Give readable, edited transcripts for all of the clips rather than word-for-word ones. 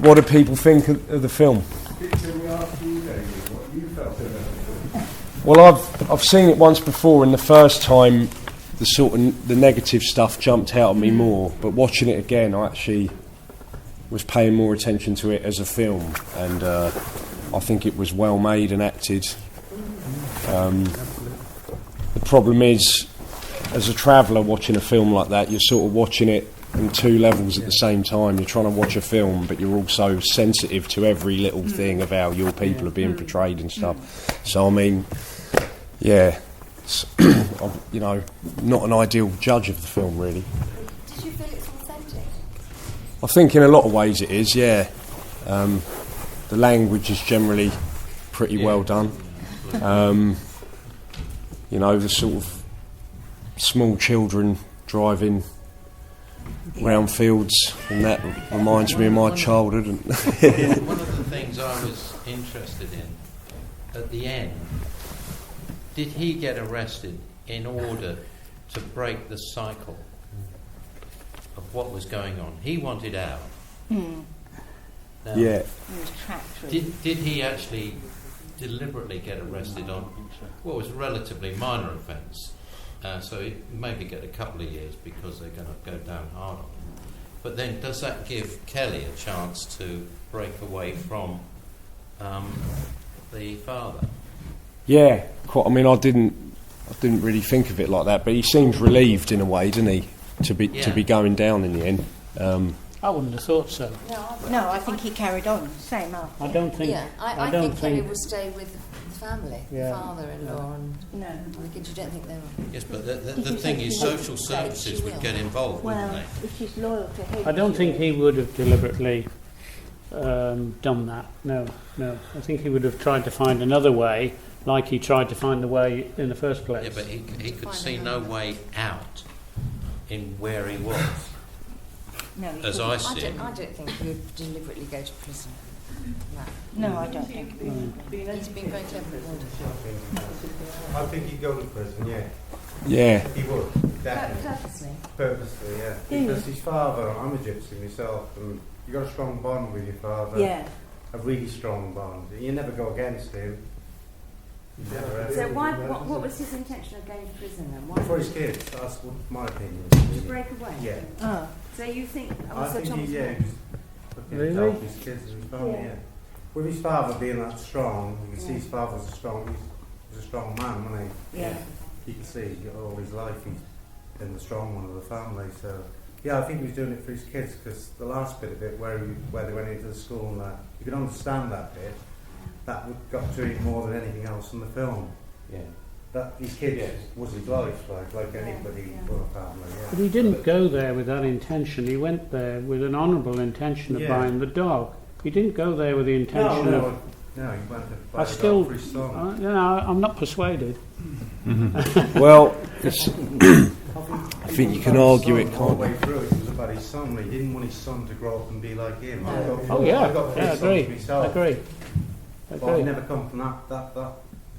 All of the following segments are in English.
What do people think of the film? Can we ask you, David, what you felt about the film? Well, I've seen it once before, and the first time the negative stuff jumped out at me more. But watching it again, I actually was paying more attention to it as a film, and I think it was well made and acted. The problem is, as a traveller watching a film like that, you're sort of watching it on two levels at the same time. You're trying to watch a film, but you're also sensitive to every little thing of how your people are being portrayed and stuff. So I mean, yeah, I'm, not an ideal judge of the film, really. Did you feel it's authentic? I think in a lot of ways it is, yeah. The language is generally pretty well done. The sort of small children driving round fields, and that reminds me of my childhood. One of the things I was interested in, at the end, did he get arrested in order to break the cycle of what was going on? He wanted out. Now, Yeah. Did he actually deliberately get arrested on what was a relatively minor offence? So he maybe get a couple of years because they're going to go down hard on him. But then does that give Kelly a chance to break away from the father? Yeah, quite. I mean, I didn't really think of it like that, but he seems relieved in a way, didn't he, to be going down in the end. I wouldn't have thought so. No, I think he carried on. Same up. I don't think. Yeah, I don't think Kelly will stay with the family, Yeah. the father-in-law, and No. the kids. You don't think they will? Yes, but the you thing say is, she social will? services She would will. get involved, Well, wouldn't they? if she's loyal to him. I don't think he would have deliberately done that. No. I think he would have tried to find another way, like he tried to find the way in the first place. Yeah, but he could see no way out in where he was. No, he As couldn't. I see it. I don't think he would deliberately go to prison. No, I don't think. He's been very clever at all. I think he'd go to prison, yeah. Yeah. He would, definitely. Purposely. Purposely, yeah. Because his father, I'm a gypsy myself, and you got a strong bond with your father. Yeah. A really strong bond. You never go against him. You never ever. So what was his intention of going to prison then? Why? For his kids, that's what my opinion. To break away? Yeah. Oh. So you think... I think Thomas he, More? looking Really? to help his kids and his family, yeah. With his father being that strong, you can see his father was he's a strong man, wasn't he? Yeah. You can see all his life he's been the strong one of the family, so... Yeah, I think he was doing it for his kids, because the last bit of it, where they went into the school and that, you could understand that bit. That got to him more than anything else in the film. Yeah. That his kid was his life, like anybody for a family. Yeah. But he didn't go there with that intention. He went there with an honourable intention of buying the dog. He didn't go there with the intention of... No, he went to buy the dog for his son. I'm not persuaded. Well, I think you can argue it, All can't the way you? through, it was about his son. He didn't want his son to grow up and be like him. I've got I three agree. sons myself. Agree. But I've never come from that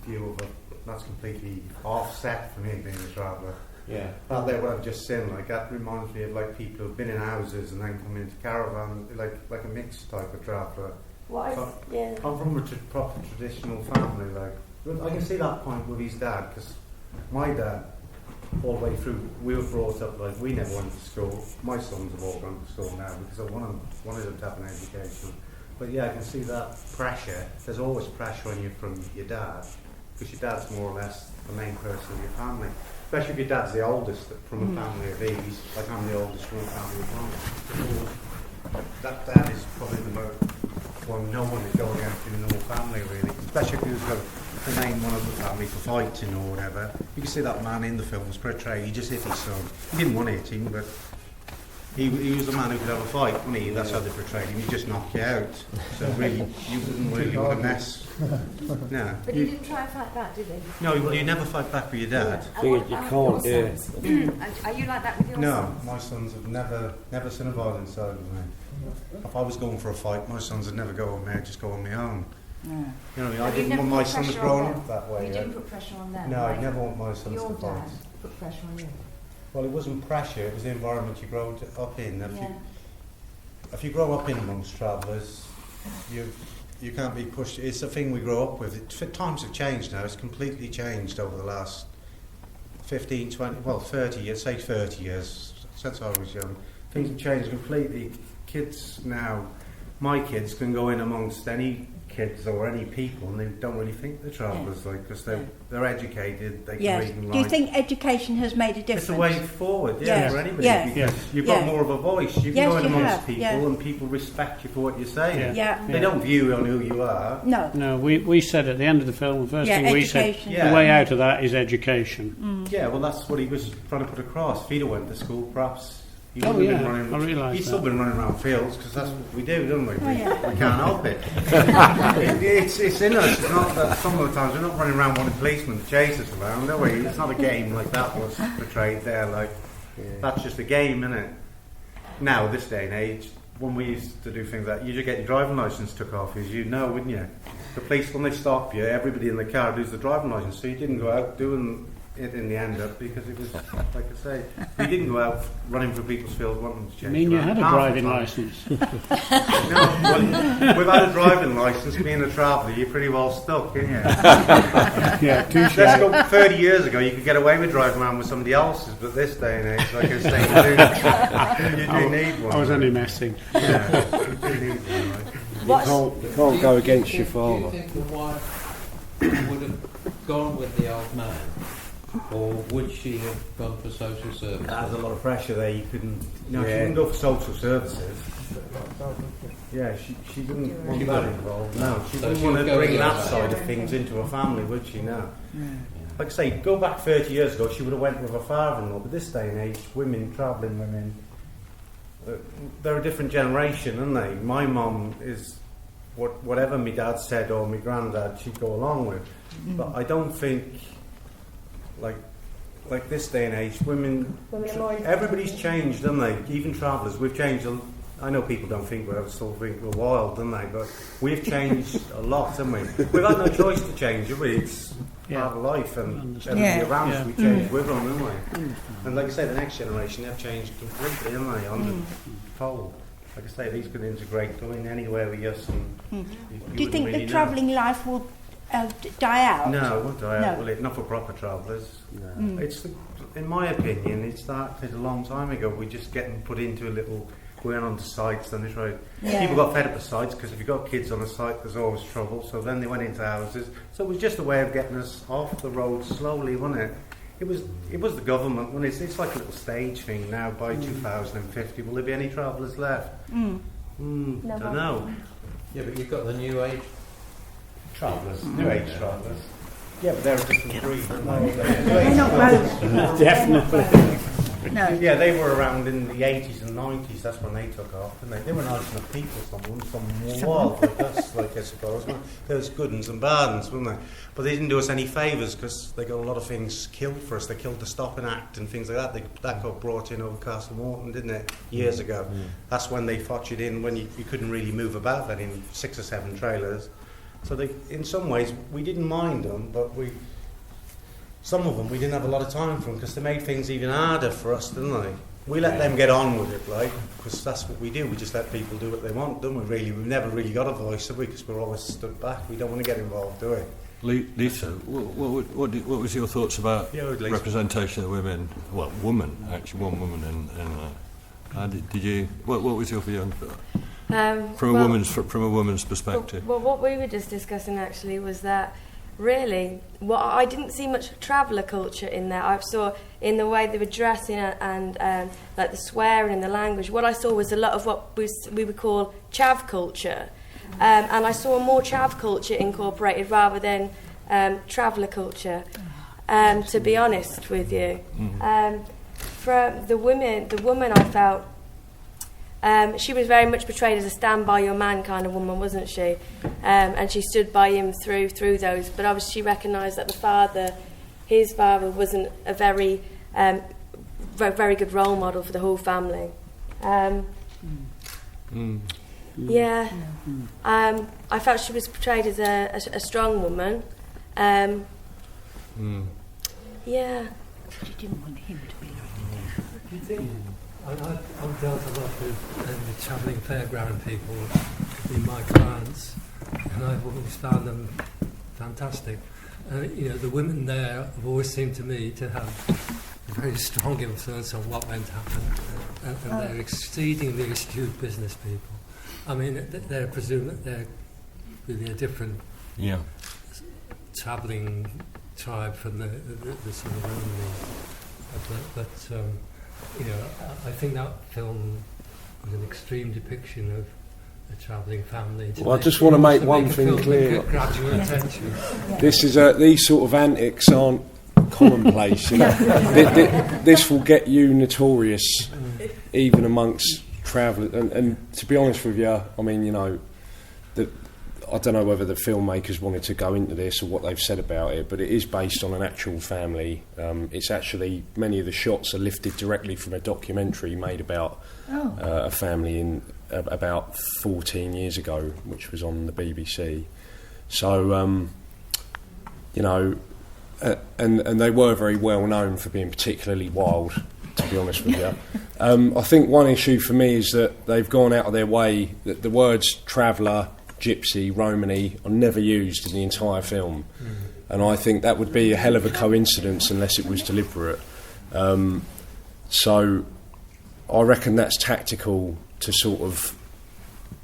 view of it. That's completely offset for me being a traveller. Yeah. That there, what I've just seen, like that reminds me of like people who've been in houses and then come into caravan, like a mixed type of traveller. I'm from a proper traditional family. Like I can see that point with his dad, because my dad, all the way through, we were brought up like we never went to school. My sons have all gone to school now because I wanted them to have an education. But yeah, I can see that pressure. There's always pressure on you from your dad, because your dad's more or less the main person of your family. Especially if your dad's the oldest from a family of these, like I'm the oldest from a family of one. That dad is probably the most, well, no one is going against in the whole family really. Especially if he was the main one of the family for fighting or whatever. You can see that man in the film was portrayed, he just hit his son. He didn't want to hit him, but he was the man who could have a fight, wasn't he? That's how they portrayed him. He just knocked you out. So really, you wouldn't really want to mess. No. But he didn't try and fight back, did he? No, you never fight back with your dad. You can't, yeah. Are you like that with your No, sons? my sons have never seen a violent side of me. If I was going for a fight, my sons would never go on me, I'd just go on my own. No. You know what I mean? I But you didn't never want my put sons pressure growing on up that way. You didn't put pressure on them? No, like I'd never want my sons your to fight. dad put pressure on you? Well, it wasn't pressure, it was the environment you grew up in. Yeah. if you grow up in amongst travellers, you can't be pushed. It's a thing we grow up with. Times have changed now. It's completely changed over the last 15, 20, 30 years, say 30 years, since I was young. Things have changed completely. Kids now, my kids can go in amongst any kids or any people and they don't really think they're travellers, because they're educated, they can read and write. Do you think education has made a difference? It's a way forward, for anybody, because you've got more of a voice. You can go in amongst people and people respect you for what you're saying. They don't view you on who you are. No, we said at the end of the film, the first thing we said, the way out of that is education. Yeah, well, that's what he was trying to put across. If he'd have went to school, perhaps he I been running. I realise He's still been running around fields because that's what we do, don't we? We can't help it. It's in us. It's not that some of the times we're not running around wanting policemen to chase us around, are we? It's not a game like that was portrayed there. That's just a game, isn't it? Now, this day and age, when we used to do things like you just get your driving licence took off, as you know, wouldn't you? The police, when they stop you, everybody in the car does the driving licence, so you didn't go out doing it in the end up because it was, like I say, you didn't go out running for people's fields wanting to change. I mean, you had a driving licence. No, without a driving licence, being a traveller, you're pretty well stuck, aren't you? Let's go 30 years ago, you could get away with driving around with somebody else's, but this day and age, like I say, you do need one. I was only messing. Yeah, you do need one, right? You can't go against your father. Do you think the wife would have gone with the old man? Or would she have gone for social services? There's a lot of pressure there. You couldn't. No, she wouldn't go for social services. Yeah, she didn't want that involved. No, she didn't want to bring that side of things into her family, would she? No. Like I say, go back 30 years ago, she would have went with her father-in-law. But this day and age, travelling women, they're a different generation, aren't they? My mum is whatever my dad said or my granddad, she'd go along with. But I don't think. Like this day and age, women everybody's changed, haven't they? Even travellers, we've changed. I know people don't think I still think we're wild, don't they? But we've changed a lot, haven't we? We've had no choice to change, have we? It's part of life, and everybody around us, we change with them, haven't we? And like I say, the next generation, they've changed completely, haven't they? On the whole, like I say, these could integrate, go in anywhere with us. And do you think the travelling life will die out? No, it won't die out, will it? Not for proper travellers. No. It's, in my opinion, it started a long time ago. We're just getting put into a little. We went onto sites, and they tried. People got fed up with sites because if you've got kids on a site, there's always trouble. So then they went into houses. So it was just a way of getting us off the road slowly, wasn't it? It was the government. When it's like a little stage thing now. By 2050, will there be any travellers left? Don't know. Yeah, but you've got the new age travellers, new age travellers. Yeah, but they're a different breed. They're not both. Definitely. No. Yeah, they were around in the 80s and 90s. That's when they took off, didn't they? They were nice enough people. Some were wild like us, like I suppose. There was good uns and bad uns, weren't they? But they didn't do us any favours because they got a lot of things killed for us. They killed the Stopping Act and things like that. That got brought in over Castle Morton, didn't it? Years ago. That's when they fotched in when you couldn't really move about then in 6 or 7 trailers. So they, in some ways, we didn't mind them, but some of them we didn't have a lot of time for them because they made things even harder for us, didn't they? We let them get on with it, because that's what we do. We just let people do what they want, don't we? Really, we've never really got a voice, have we? Because we're always stood back. We don't want to get involved, do we? Lisa, what was your thoughts about representation of women? Well, one woman, and did you? What was your view on that? From a woman's perspective. Well, what we were just discussing actually was that really, I didn't see much traveller culture in there. I saw in the way they were dressing and like the swearing and the language. What I saw was a lot of what we would call chav culture, and I saw more chav culture incorporated rather than traveller culture. To be honest with you, for the woman I felt. She was very much portrayed as a stand by your man kind of woman, wasn't she? And she stood by him through those. But obviously she recognised that his father wasn't a very good role model for the whole family. Yeah. I felt she was portrayed as a strong woman. Yeah. She didn't want him to be like that. Do you think I've dealt a lot with travelling fairground people in my clients, and I've always found them fantastic. The women there have always seemed to me to have a very strong influence on what went to happen, and they're exceedingly astute business people. I mean, they're really a different travelling tribe from the sort of Romany. I think that film was an extreme depiction of a travelling family. Well, I just want to make one thing clear. Gradual attention. These sort of antics aren't commonplace. This will get you notorious, even amongst travellers. And to be honest with you, I mean, I don't know whether the filmmakers wanted to go into this or what they've said about it, but it is based on an actual family. It's actually, many of the shots are lifted directly from a documentary made about a family in about 14 years ago, which was on the BBC. So, and they were very well known for being particularly wild, to be honest with you. I think one issue for me is that they've gone out of their way, that the words traveller, gypsy, Romany are never used in the entire film, and I think that would be a hell of a coincidence unless it was deliberate. So I reckon that's tactical to sort of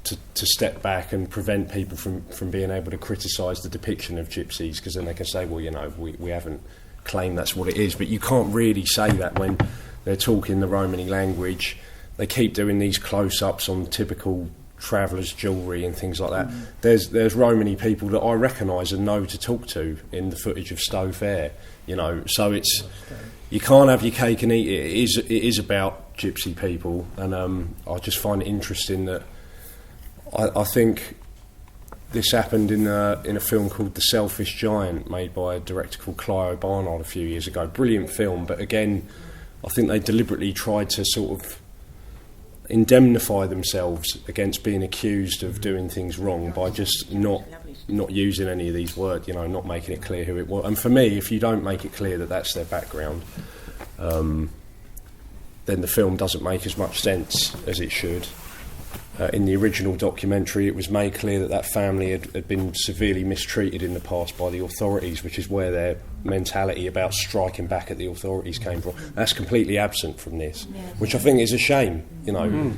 to step back and prevent people from being able to criticise the depiction of gypsies, because then they can say, well, we haven't claimed that's what it is. But you can't really say that when they're talking the Romany language. They keep doing these close-ups on typical travellers' jewellery and things like that. There's Romany people that I recognise and know to talk to in the footage of Stowe Fair, so it's, you can't have your cake and eat it. It is about gypsy people, and I just find it interesting that I think this happened in a film called The Selfish Giant, made by a director called Clio Barnard a few years ago. Brilliant film, but again, I think they deliberately tried to sort of indemnify themselves against being accused of doing things wrong by just not using any of these words, not making it clear who it was. And for me, if you don't make it clear that that's their background, then the film doesn't make as much sense as it should. In the original documentary, it was made clear that family had been severely mistreated in the past by the authorities, which is where their mentality about striking back at the authorities came from. That's completely absent from this, which I think is a shame.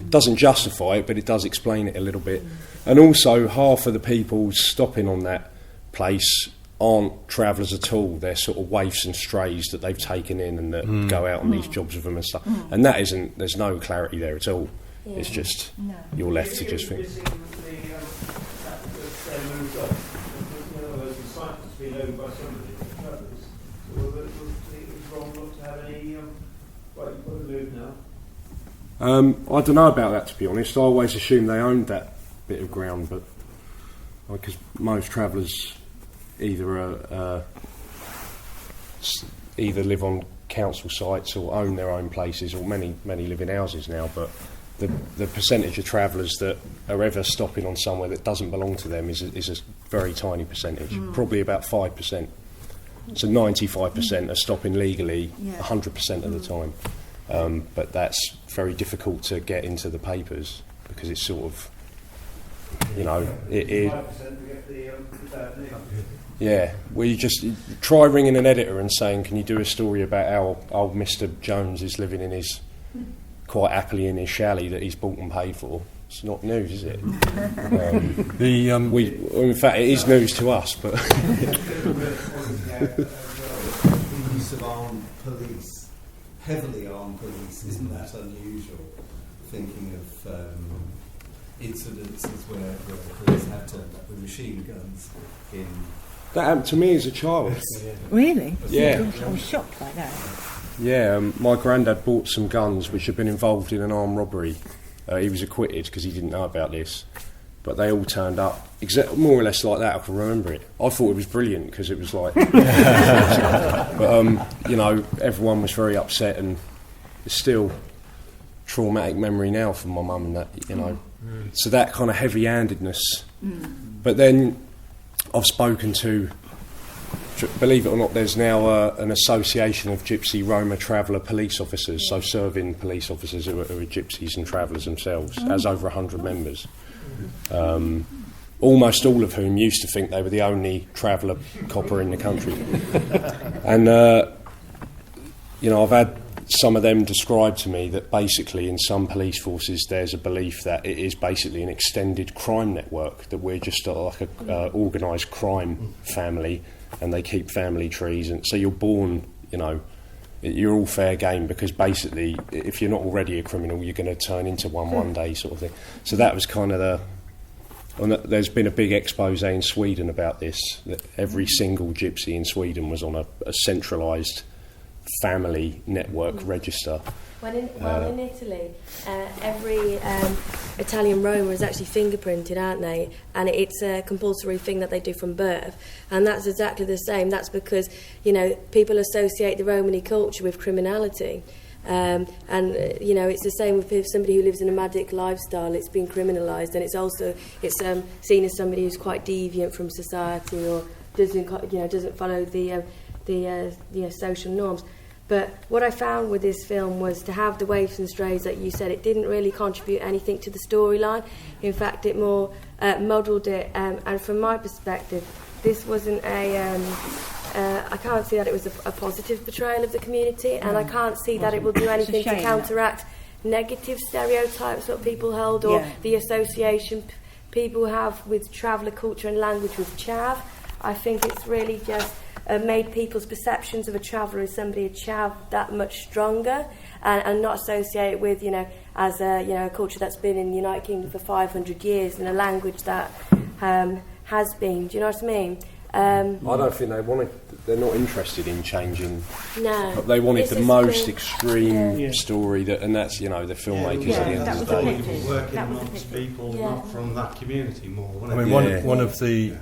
Doesn't justify it, but it does explain it a little bit. And also, half of the people stopping on that place aren't travellers at all. They're sort of waifs and strays that they've taken in and that go out on these jobs with them and stuff. And that isn't, there's no clarity there at all. Yeah. It's just, you're left to just think. I don't know about that, to be honest. I always assumed they owned that bit of ground, but because most travellers either live on council sites or own their own places, or many live in houses now, but the percentage of travellers that are ever stopping on somewhere that doesn't belong to them is a very tiny percentage, probably about 5%. So 95% are stopping legally 100% of the time. But that's very difficult to get into the papers because it's sort of, well, you just try ringing an editor and saying, can you do a story about how old Mr. Jones is living in his, quite happily in his chalet that he's bought and paid for. It's not news, is it? In fact, it is news to us, but... The use of armed police, heavily armed police, isn't that unusual? Thinking of incidences where the police had turned up with machine guns in... That happened to me as a child. Really? Yeah. I was shocked by that. Yeah, my granddad bought some guns which had been involved in an armed robbery. He was acquitted because he didn't know about this, but they all turned up more or less like that. I can remember it. I thought it was brilliant because it was like, but everyone was very upset, and it's still traumatic memory now from my mum and that. So that kind of heavy-handedness. But then I've spoken to believe it or not, there's now an association of Gypsy Roma traveller police officers, so serving police officers who are gypsies and travellers themselves, has over 100 members. Almost all of whom used to think they were the only traveller copper in the country. And, I've had some of them describe to me that basically in some police forces there's a belief that it is basically an extended crime network, that we're just like a organised crime family, and they keep family trees, and so you're born, you're all fair game, because basically if you're not already a criminal you're going to turn into one day sort of thing. So that was kind of there's been a big expose in Sweden about this, that every single gypsy in Sweden was on a centralised family network register. In Italy, every Italian Roma is actually fingerprinted, aren't they? And it's a compulsory thing that they do from birth. And that's exactly the same. That's because, people associate the Romany culture with criminality. It's the same with somebody who lives a nomadic lifestyle. It's been criminalised, and it's seen as somebody who's quite deviant from society, or doesn't follow the social norms. But what I found with this film was to have the waifs and strays that you said, it didn't really contribute anything to the storyline. In fact, it more modelled it. And from my perspective, this wasn't I can't see that it was a positive portrayal of the community, and I can't see that it will do anything to counteract negative stereotypes that people hold, or the association people have with traveller culture and language with chav. I think it's really just made people's perceptions of a traveller as somebody a chav that much stronger, and not associate with, as a culture that's been in the United Kingdom for 500 years, and a language that has been. Do you know what I mean? I don't think they're not interested in changing. No. They wanted the most extreme story, and that's, the filmmakers at the end of the day. Working amongst people not from that community more. One of the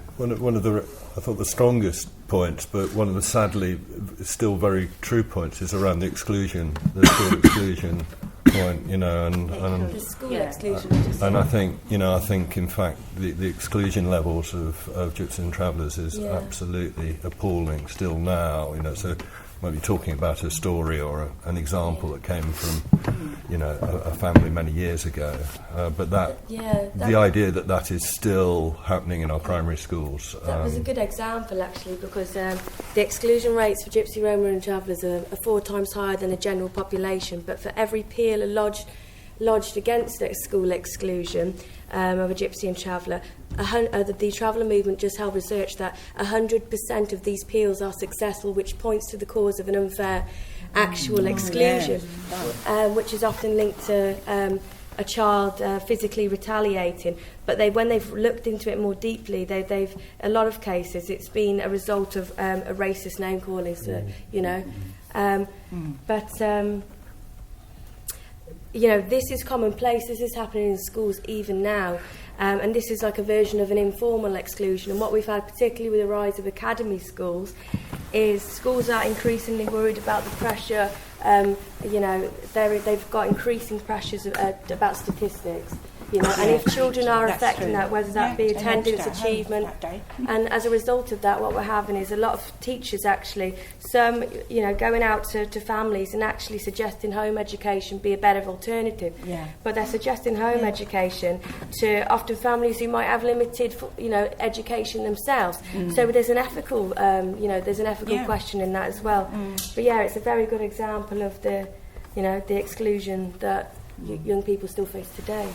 I thought the strongest points, but one of the sadly still very true points, is around the school exclusion point, and the school exclusion. And I think in fact the exclusion levels of gypsies and travellers is absolutely appalling still now. So might be talking about a story or an example that came from a family many years ago, but the idea that is still happening in our primary schools. That was a good example, actually, because the exclusion rates for Gypsy, Roma and travellers are 4 times higher than the general population, but for every appeal lodged against the school exclusion of a Gypsy and traveller, the traveller movement just held research that 100% of these appeals are successful, which points to the cause of an unfair actual exclusion, which is often linked to a child physically retaliating. But when they've looked into it more deeply, they've a lot of cases it's been a result of a racist name calling. So this is commonplace. This is happening in schools even now. And this is like a version of an informal exclusion. And what we've had, particularly with the rise of academy schools, is schools are increasingly worried about the pressure. They've got increasing pressures about statistics. And if children are affecting that, whether that be attendance, achievement, and as a result of that, what we're having is a lot of teachers actually, some, going out to families and actually suggesting home education be a better alternative. But they're suggesting home education to often families who might have limited, education themselves. So there's an ethical, question in that as well. But it's a very good example of the exclusion that young people still face today.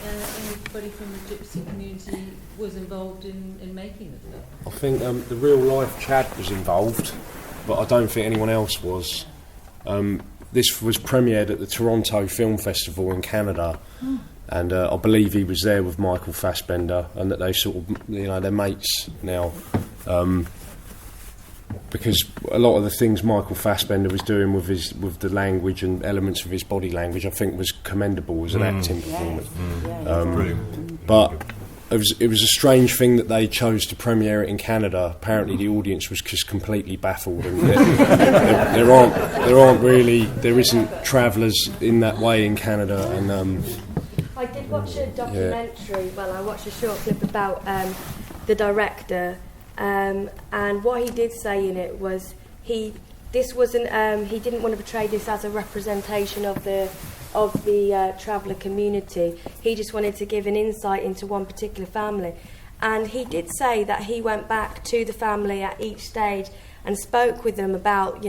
Anybody from the Gypsy community was involved in making the film? I think the real life Chad was involved, but I don't think anyone else was. This was premiered at the Toronto Film Festival in Canada, and I believe he was there with Michael Fassbender, and that they sort of, they're mates now. Because a lot of the things Michael Fassbender was doing with the language and elements of his body language, I think, was commendable as an acting performance. But it was a strange thing that they chose to premiere it in Canada. Apparently, the audience was just completely baffled, and there isn't travellers in that way in Canada. And I did watch a documentary. Well, I watched a short clip about the director. And what he did say in it was he didn't want to portray this as a representation of the traveller community. He just wanted to give an insight into one particular family. And he did say that he went back to the family at each stage and spoke with them about,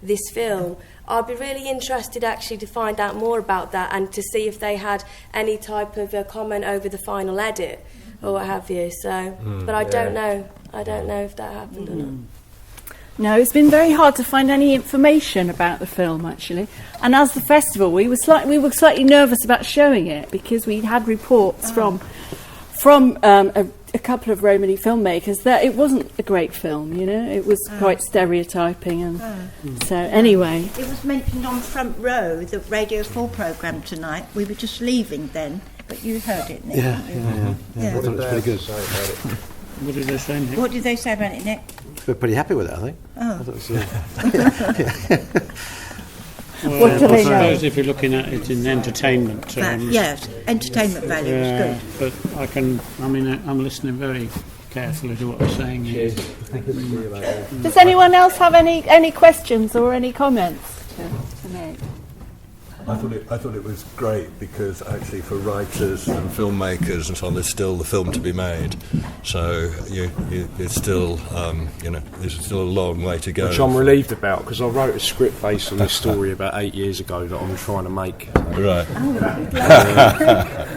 this film. I'd be really interested actually to find out more about that and to see if they had any type of a comment over the final edit or what have you. So, but I don't know. I don't know if that happened or not. No, it's been very hard to find any information about the film, actually. And as the festival, we were slightly nervous about showing it because we had reports from a couple of Romany filmmakers that it wasn't a great film. It was quite stereotyping, and so anyway. It was mentioned on Front Row, the Radio 4 programme tonight. We were just leaving then, but you heard it, Nick. Yeah. Yeah. What did they say Nick? What did they say about it, Nick? We're pretty happy with it, I think. Oh. I thought it was, Well, What do I they suppose know? if you're looking at it in entertainment terms, Yes, entertainment value is good. but I'm listening very carefully to what they're saying here. Does anyone else have any questions or any comments to make? I thought it was great because actually for writers and filmmakers and so on, there's still the film to be made. So it's still there's still a long way to go. Which I'm relieved about because I wrote a script based on this story about 8 years ago that I'm trying to make. Right.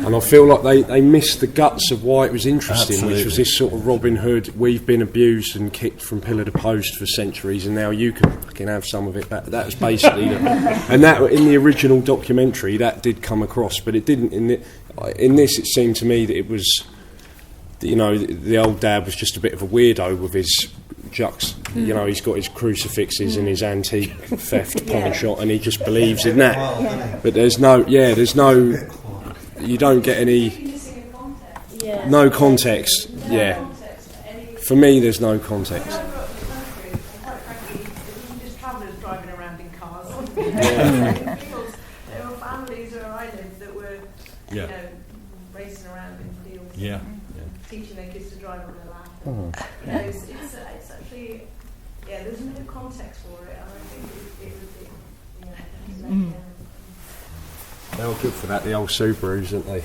And I feel like they missed the guts of why it was interesting, Absolutely. which was this sort of Robin Hood. We've been abused and kicked from pillar to post for centuries, and now you can have some of it back. That was basically and that in the original documentary that did come across, but it didn't in this. It seemed to me that it was, the old dad was just a bit of a weirdo with his he's got his crucifixes and his antique theft pawn shop, and he just believes in that. But there's no, you don't get any, no context. Yeah, for me, there's no context. There were families where I lived that were, racing around in fields, teaching their kids to drive on their lap. It's actually, there's no context for it, and I think it would be, They were good for that, the old Subarus, aren't they?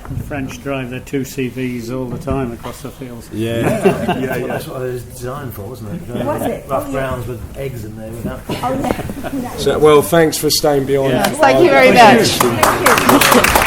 The French drive their 2CVs all the time across the fields. Yeah. That's what it was designed for, wasn't it? Was it? Rough grounds with eggs in there. So, well, thanks for staying behind. Thank you very much. Thank you.